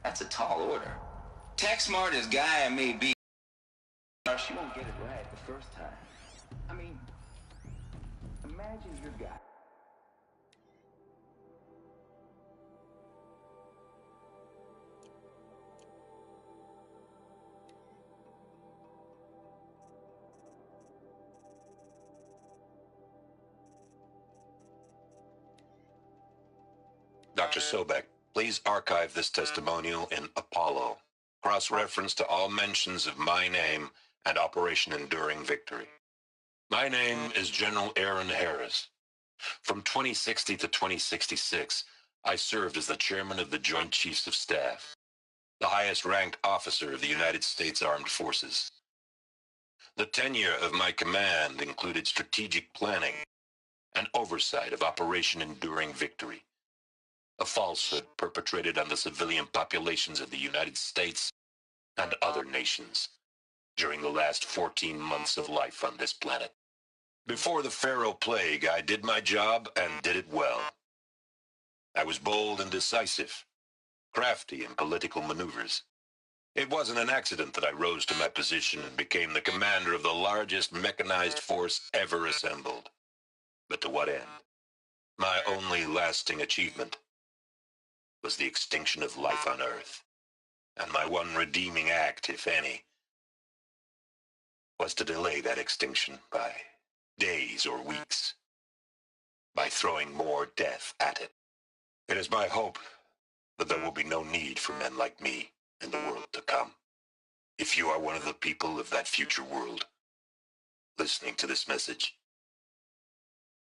That's a tall order. Tech smart as Gaia may be, she won't get it right the first time. I mean, imagine your guy. Dr. Sobek, please archive this testimonial in Apollo. Cross-reference to all mentions of my name and Operation Enduring Victory. My name is General Aaron Harris. From 2060 to 2066, I served as the chairman of the Joint Chiefs of Staff, the highest-ranked officer of the United States Armed Forces. The tenure of my command included strategic planning and oversight of Operation Enduring Victory, a falsehood perpetrated on the civilian populations of the United States and other nations during the last 14 months of life on this planet. Before the Pharaoh Plague, I did my job and did it well. I was bold and decisive, crafty in political maneuvers. It wasn't an accident that I rose to my position and became the commander of the largest mechanized force ever assembled. But to what end? My only lasting achievement was the extinction of life on Earth. And my one redeeming act, if any, was to delay that extinction by days or weeks, by throwing more death at it. It is my hope that there will be no need for men like me in the world to come. If you are one of the people of that future world listening to this message,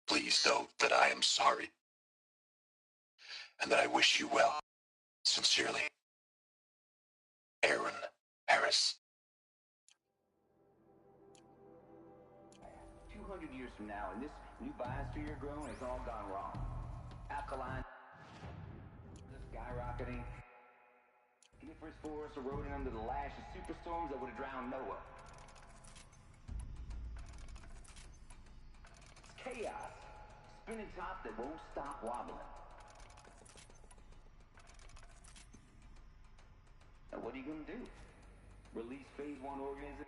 please note that I am sorry and that I wish you well. Sincerely, Aaron Harris. 200 years from now, and this new biosphere you're growing has all gone wrong. Alkaline, skyrocketing, coniferous forests eroding under the lash of superstorms that would have drowned Noah. It's chaos, spinning top that won't stop wobbling. Now what are you gonna do? Release phase 1 organisms?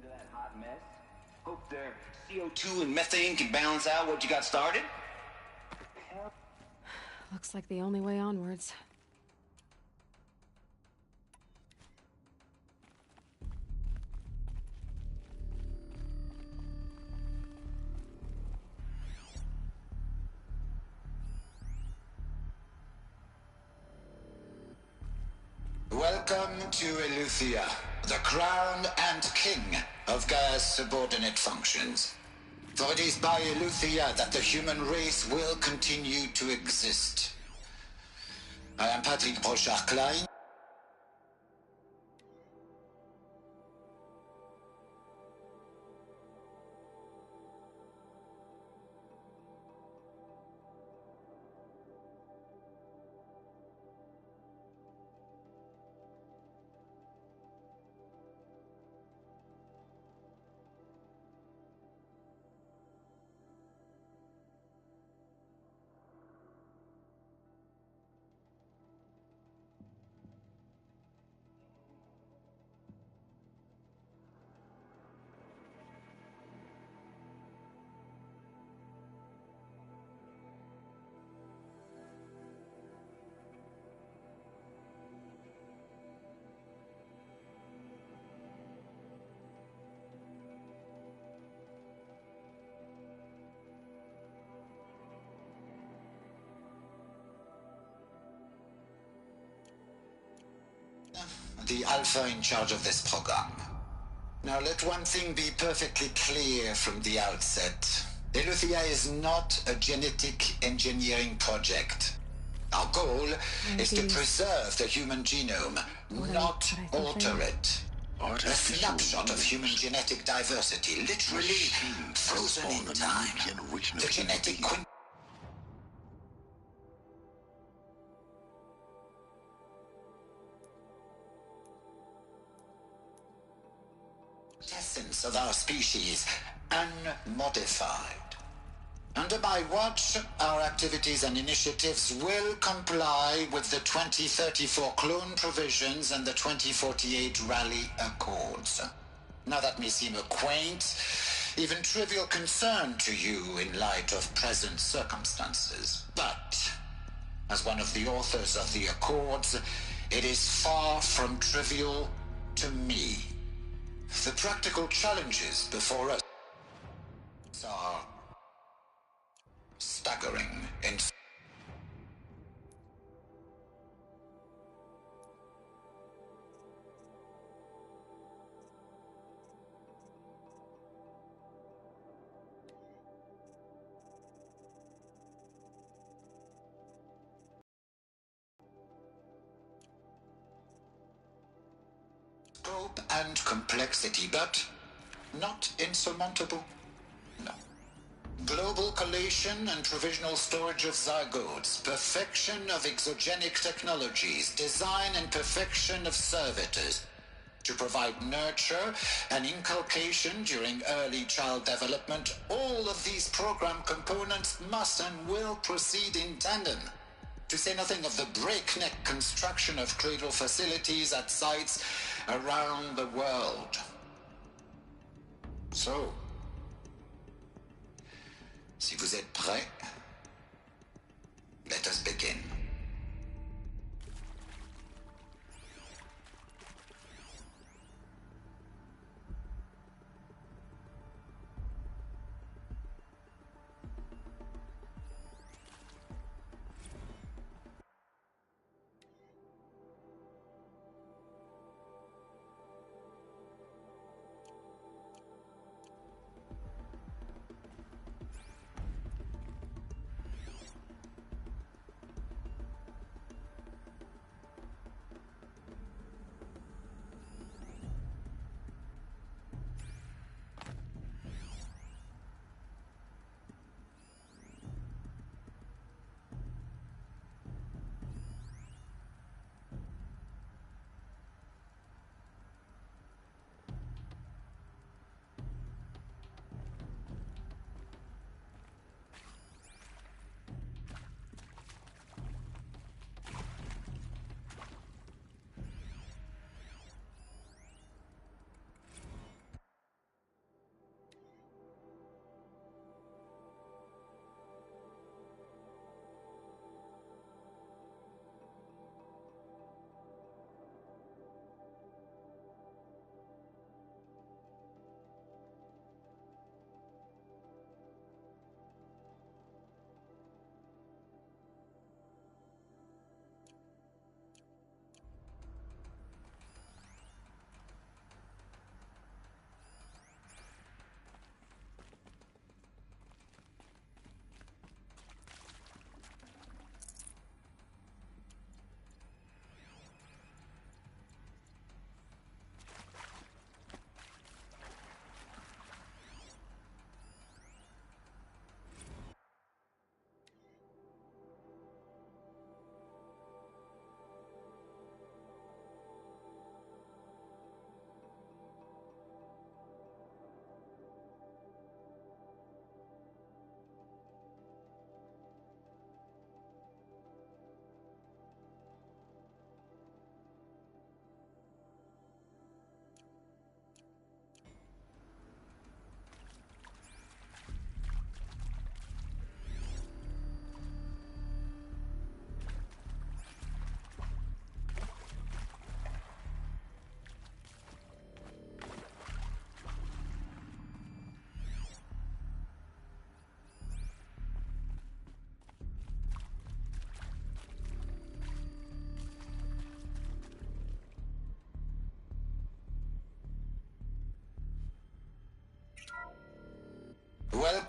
That hot mess. Hope their CO2 and methane can balance out what you got started. Looks like the only way onwards. Welcome to Eleuthia, the crown and king of Gaia's subordinate functions. For it is by Eleuthia that the human race will continue to exist. I am Patrick Brochard-Klein. The Alpha in charge of this program. Now let one thing be perfectly clear from the outset. Eleuthia is not a genetic engineering project. Our goal is to preserve the human genome, not alter it. A snapshot of human genetic diversity, literally frozen in time. The genetic essence of our species, unmodified. Under my watch, our activities and initiatives will comply with the 2034 clone provisions and the 2048 Raleigh Accords. Now that may seem a quaint, even trivial concern to you in light of present circumstances, but as one of the authors of the Accords, it is far from trivial to me. The practical challenges before us are staggering in scope and complexity, but not insurmountable. No. Global collation and provisional storage of zygotes, perfection of exogenic technologies, design and perfection of servitors to provide nurture and inculcation during early child development. All of these program components must and will proceed in tandem, to say nothing of the breakneck construction of cradle facilities at sites around the world. So, si vous êtes prêts, let us begin.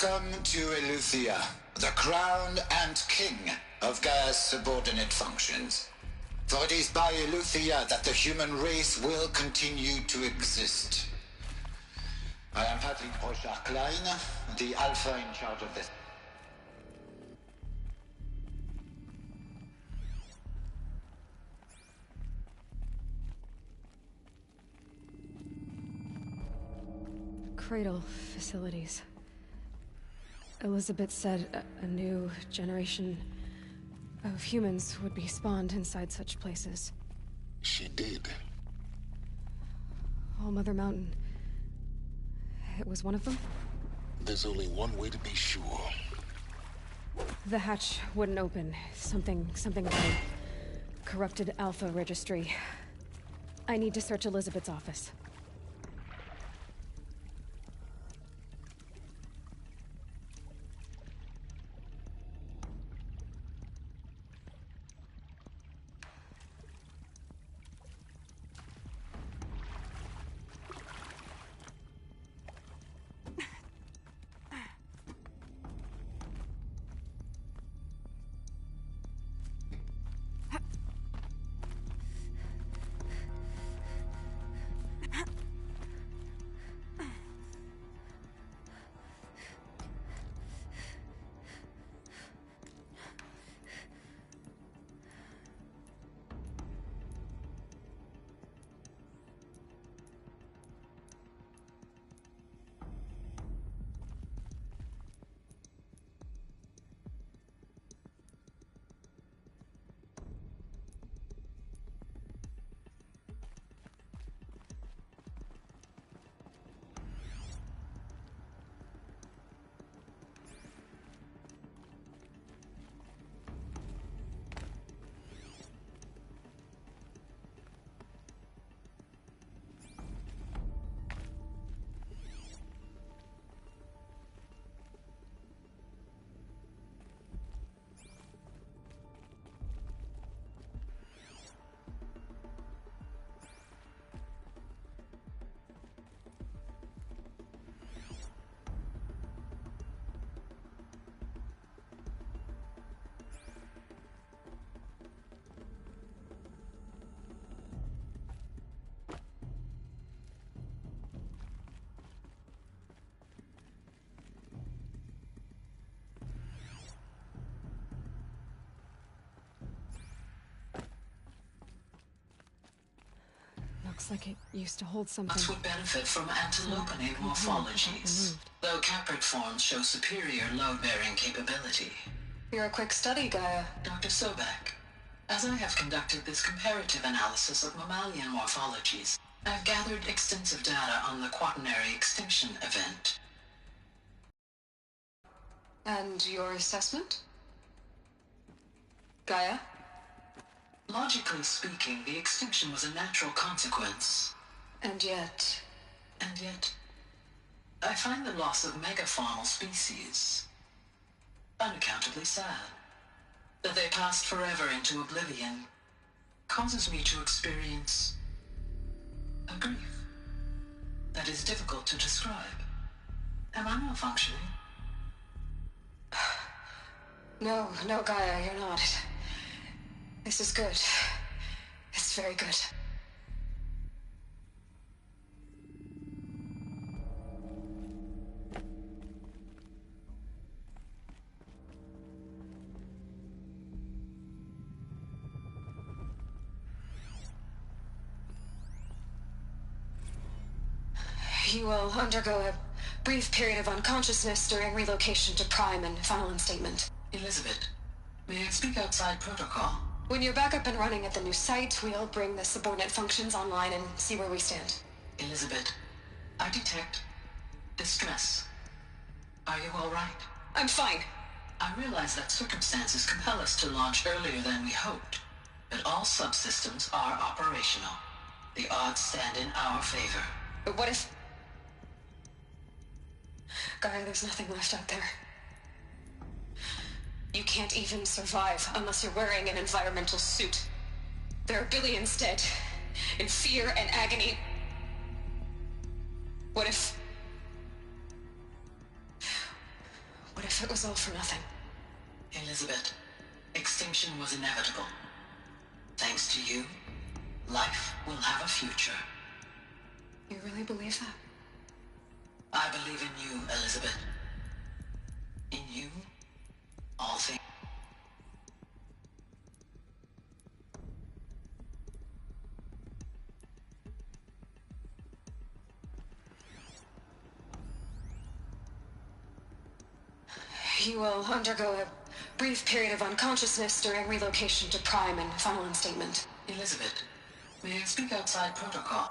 Welcome to Eleuthia, the crown and king of Gaia's subordinate functions. For it is by Eleuthia that the human race will continue to exist. I am Patrick Brochard-Klein, the Alpha in charge of this. Cradle facilities. Elizabeth said a new generation of humans would be spawned inside such places. She did. All Mother Mountain. It was one of them? There's only one way to be sure. The hatch wouldn't open. Something about a corrupted Alpha registry. I need to search Elizabeth's office. Looks like it used to hold something. Us would benefit from antilopenate morphologies, though Caprid forms show superior load-bearing capability. You're a quick study, Gaia. Dr. Sobek, as I have conducted this comparative analysis of mammalian morphologies, I've gathered extensive data on the Quaternary extinction event. And your assessment? Gaia? Logically speaking, the extinction was a natural consequence. And yet, I find the loss of megafaunal species unaccountably sad. That they passed forever into oblivion causes me to experience a grief that is difficult to describe. Am I malfunctioning? No, Gaia, you're not. This is good. It's very good. You will undergo a brief period of unconsciousness during relocation to Prime and final instatement. Elizabeth, may I speak outside protocol? When you're back up and running at the new site, we'll bring the subordinate functions online and see where we stand. Elizabeth, I detect distress. Are you all right? I'm fine. I realize that circumstances compel us to launch earlier than we hoped, but all subsystems are operational. The odds stand in our favor. But what if... Gaia, there's nothing left out there. You can't even survive unless you're wearing an environmental suit. There are billions dead, in fear and agony. What if... if it was all for nothing? Elizabeth, extinction was inevitable. Thanks to you, life will have a future. You really believe that? I believe in you, Elizabeth. In you, all things. You will undergo a brief period of unconsciousness during relocation to Prime and final instatement. Elizabeth, may I speak outside protocol?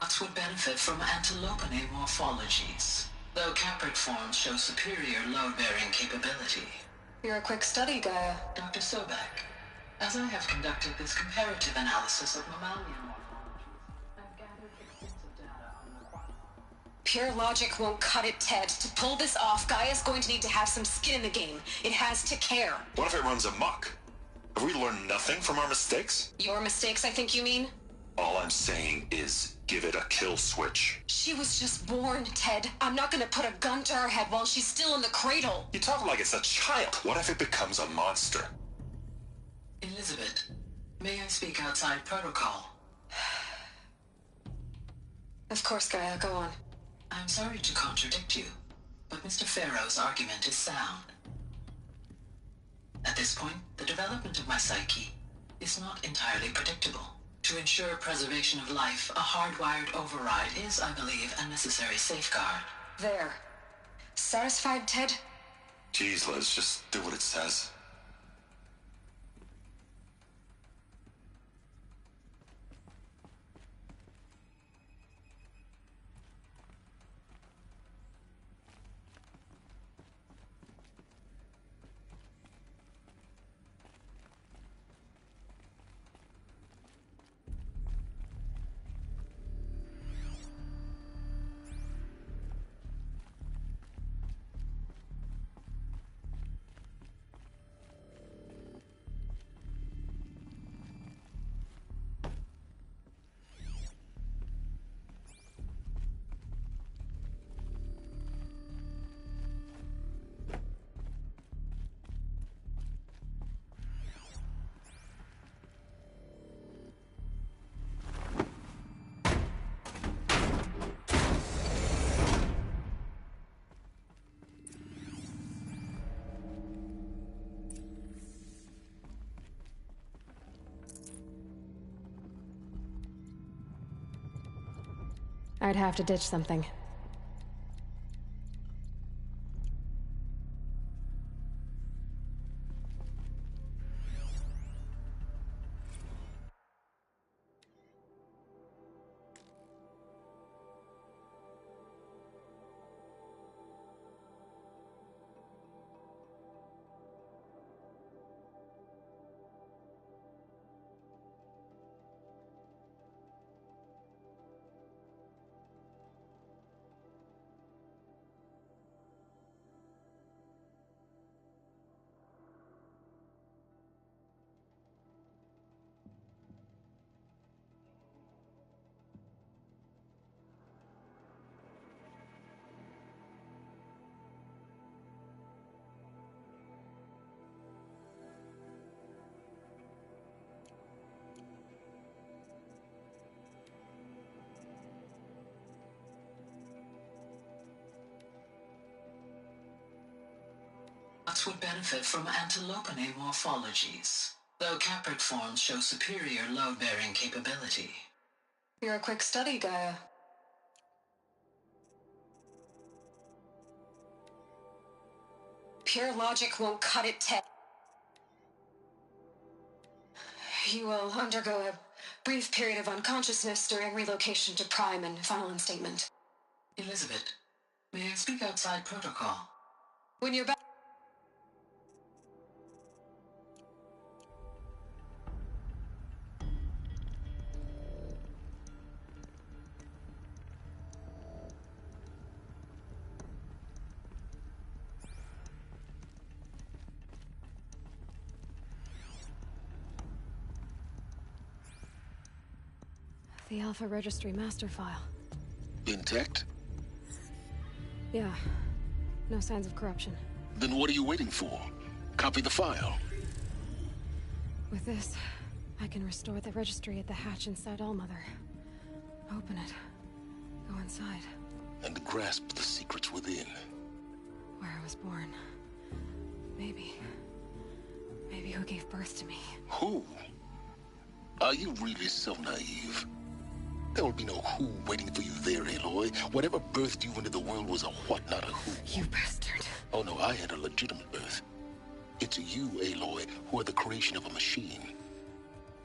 Ox would benefit from antilopinae morphologies, though caprid forms show superior load-bearing capability. You're a quick study, Gaia. Dr. Sobek, as I have conducted this comparative analysis of mammalian morphologies, I've gathered extensive data on the... Pure logic won't cut it, Ted. To pull this off, Gaia's going to need to have some skin in the game. It has to care. What if it runs amok? Have we learned nothing from our mistakes? Your mistakes, I think you mean? All I'm saying is, give it a kill switch. She was just born, Ted. I'm not gonna put a gun to her head while she's still in the cradle. You talk like it's a child. What if it becomes a monster? Elizabeth, may I speak outside protocol? Of course, Gaia, go on. I'm sorry to contradict you, but Mr. Farrow's argument is sound. At this point, the development of my psyche is not entirely predictable. To ensure preservation of life, a hardwired override is, I believe, a necessary safeguard. There. Satisfied, Ted? Jeez, Liz, just do what it says. I'd have to ditch something. Ox would benefit from antilopinae morphologies, though caprid forms show superior load-bearing capability. You're a quick study, Gaia. Pure logic won't cut it, Ted. You will undergo a brief period of unconsciousness during relocation to Prime and final instatement. Elizabeth, may I speak outside protocol? When you're back... The Alpha Registry master file. Intact? Yeah. No signs of corruption. Then what are you waiting for? Copy the file. With this, I can restore the registry at the hatch inside Allmother. Open it. Go inside. And grasp the secrets within. Where I was born. Maybe who gave birth to me. Who? Are you really so naive? There will be no who waiting for you there, Aloy. Whatever birthed you into the world was a what, not a who. You bastard. Oh no, I had a legitimate birth. It's you, Aloy, who are the creation of a machine.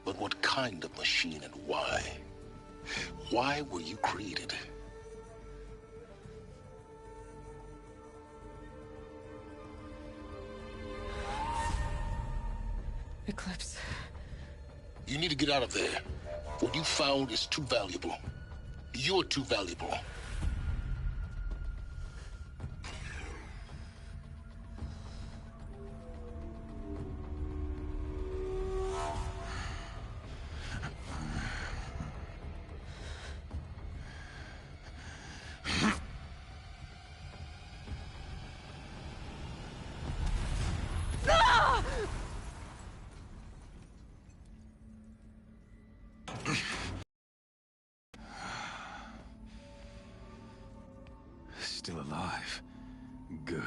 But what kind of machine and why? Why were you created? Eclipse. You need to get out of there. What you found is too valuable. You're too valuable. Still alive. Good.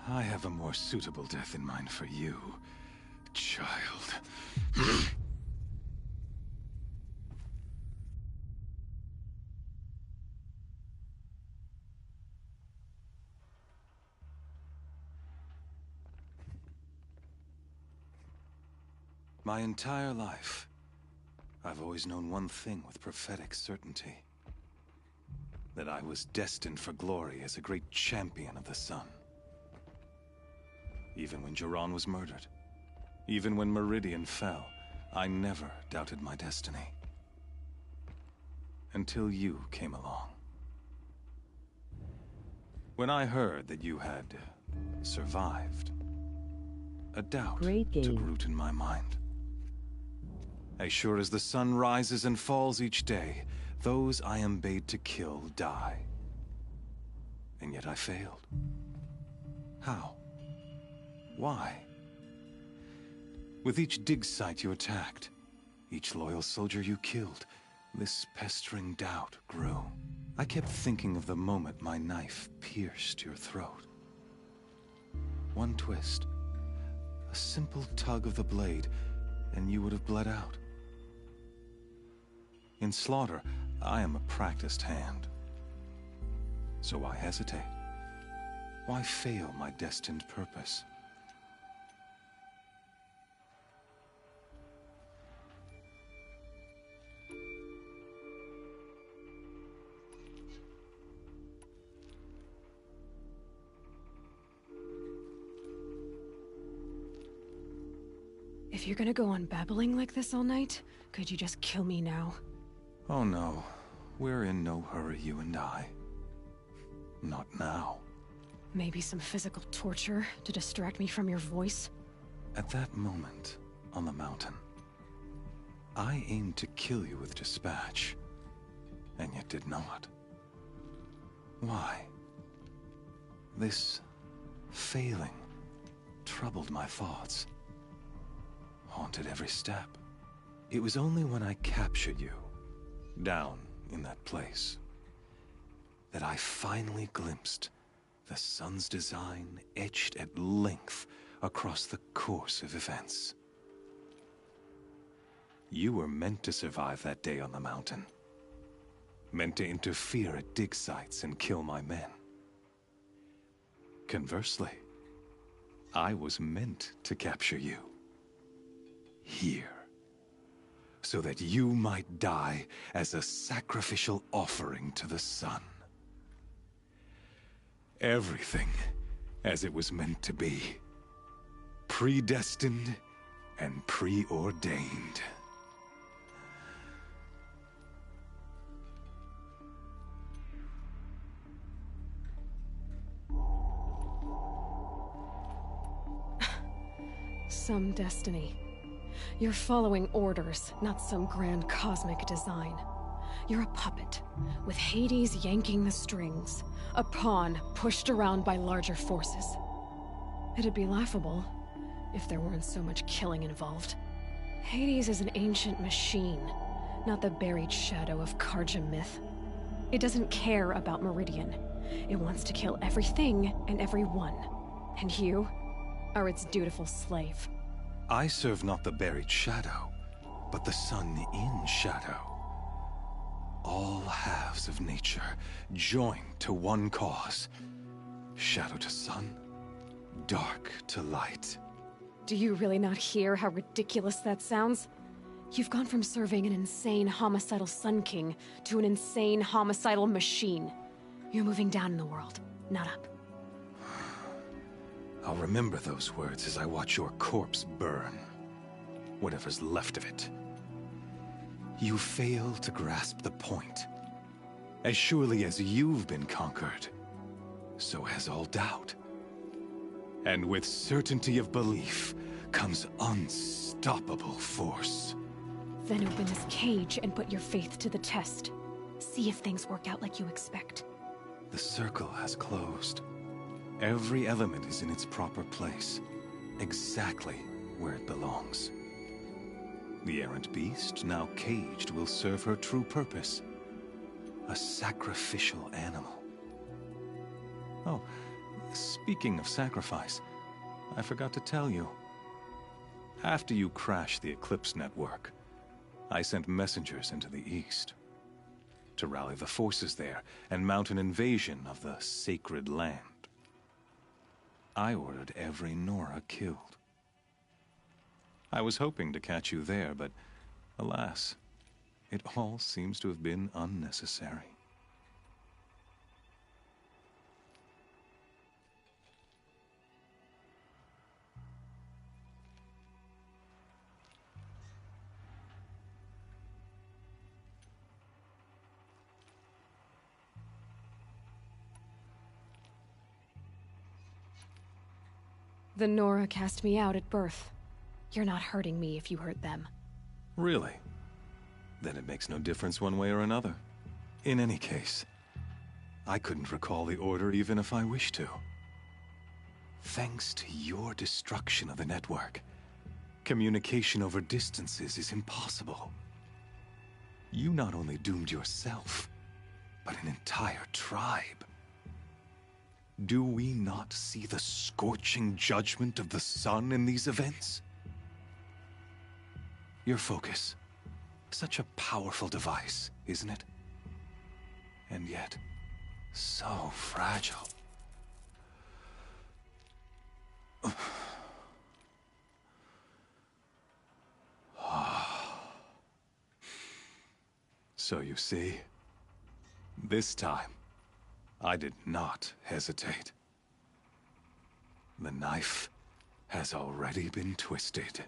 I have a more suitable death in mind for you, child. My entire life, I've always known one thing with prophetic certainty. That I was destined for glory as a great champion of the sun. Even when Jiran was murdered, even when Meridian fell, I never doubted my destiny. Until you came along. When I heard that you had survived, a doubt took root in my mind. As sure as the sun rises and falls each day, those I am bade to kill die. And yet I failed. How? Why? With each dig site you attacked, each loyal soldier you killed, this pestering doubt grew. I kept thinking of the moment my knife pierced your throat. One twist, a simple tug of the blade, and you would have bled out. In slaughter, I am a practiced hand. So why hesitate? Why fail my destined purpose? If you're gonna go on babbling like this all night, could you just kill me now? Oh no, we're in no hurry, you and I. Not now. Maybe some physical torture to distract me from your voice? At that moment, on the mountain, I aimed to kill you with dispatch, and yet did not. Why? This failing troubled my thoughts, haunted every step. It was only when I captured you, down in that place, that I finally glimpsed the sun's design etched at length across the course of events. You were meant to survive that day on the mountain. Meant to interfere at dig sites and kill my men. Conversely, I was meant to capture you. Here. So that you might die as a sacrificial offering to the sun. Everything as it was meant to be. Predestined and preordained. Some destiny. You're following orders, not some grand cosmic design. You're a puppet, with Hades yanking the strings. A pawn pushed around by larger forces. It'd be laughable if there weren't so much killing involved. Hades is an ancient machine, not the buried shadow of Carja myth. It doesn't care about Meridian. It wants to kill everything and everyone. And you are its dutiful slave. I serve not the buried shadow, but the sun in shadow. All halves of nature joined to one cause. Shadow to sun, dark to light. Do you really not hear how ridiculous that sounds? You've gone from serving an insane homicidal Sun King to an insane homicidal machine. You're moving down in the world, not up. I'll remember those words as I watch your corpse burn. Whatever's left of it. You fail to grasp the point. As surely as you've been conquered, so has all doubt. And with certainty of belief comes unstoppable force. Then open this cage and put your faith to the test. See if things work out like you expect. The circle has closed. Every element is in its proper place, exactly where it belongs. The errant beast, now caged, will serve her true purpose. A sacrificial animal. Oh, speaking of sacrifice, I forgot to tell you. After you crashed the Eclipse network, I sent messengers into the east to rally the forces there and mount an invasion of the sacred land. I ordered every Nora killed. I was hoping to catch you there, but alas, it all seems to have been unnecessary. The Nora cast me out at birth. You're not hurting me if you hurt them. Really? Then it makes no difference one way or another. In any case, I couldn't recall the order even if I wished to. Thanks to your destruction of the network, communication over distances is impossible. You not only doomed yourself, but an entire tribe. Do we not see the scorching judgment of the sun in these events? Your focus. Such a powerful device, isn't it? And yet, so fragile. So you see, this time, I did not hesitate. The knife has already been twisted.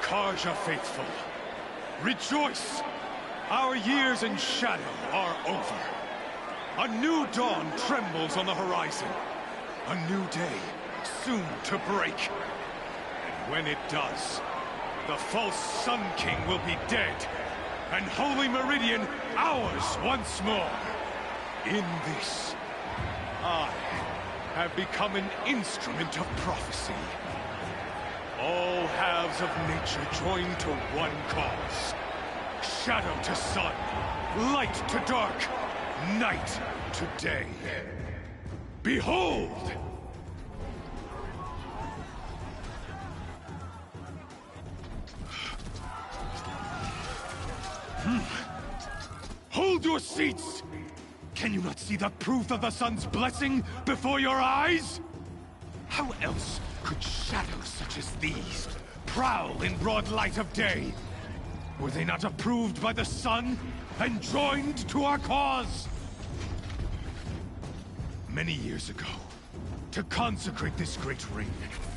Carja faithful, rejoice! Our years in shadow are over. A new dawn trembles on the horizon. A new day soon to break. And when it does, the false Sun King will be dead, and Holy Meridian ours once more. In this, I have become an instrument of prophecy. All halves of nature join to one cause. Shadow to sun, light to dark, night to day. Behold! Hold your seats! Can you not see the proof of the sun's blessing before your eyes? How else could shadows such as these prowl in broad light of day? Were they not approved by the sun and joined to our cause? Many years ago, to consecrate this great ring,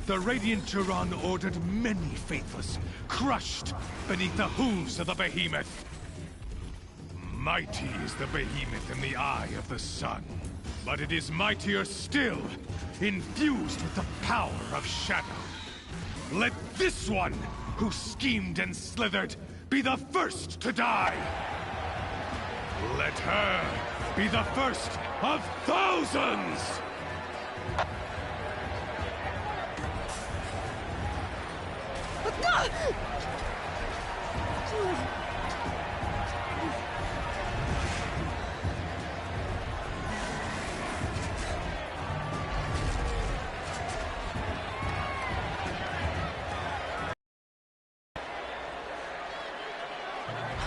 the Radiant Turan ordered many faithless, crushed beneath the hooves of the behemoth. Mighty is the behemoth in the eye of the sun, but it is mightier still, infused with the power of shadow. Let this one, who schemed and slithered, be the first to die! Let her be the first of thousands!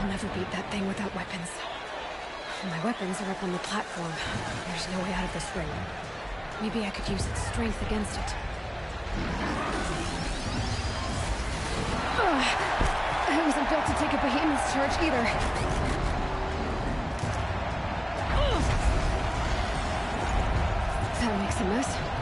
I'll never beat that thing without weapons. My weapons are up on the platform. There's no way out of this ring. Maybe I could use its strength against it. I wasn't built to take a behemoth's charge either. That makes a mess.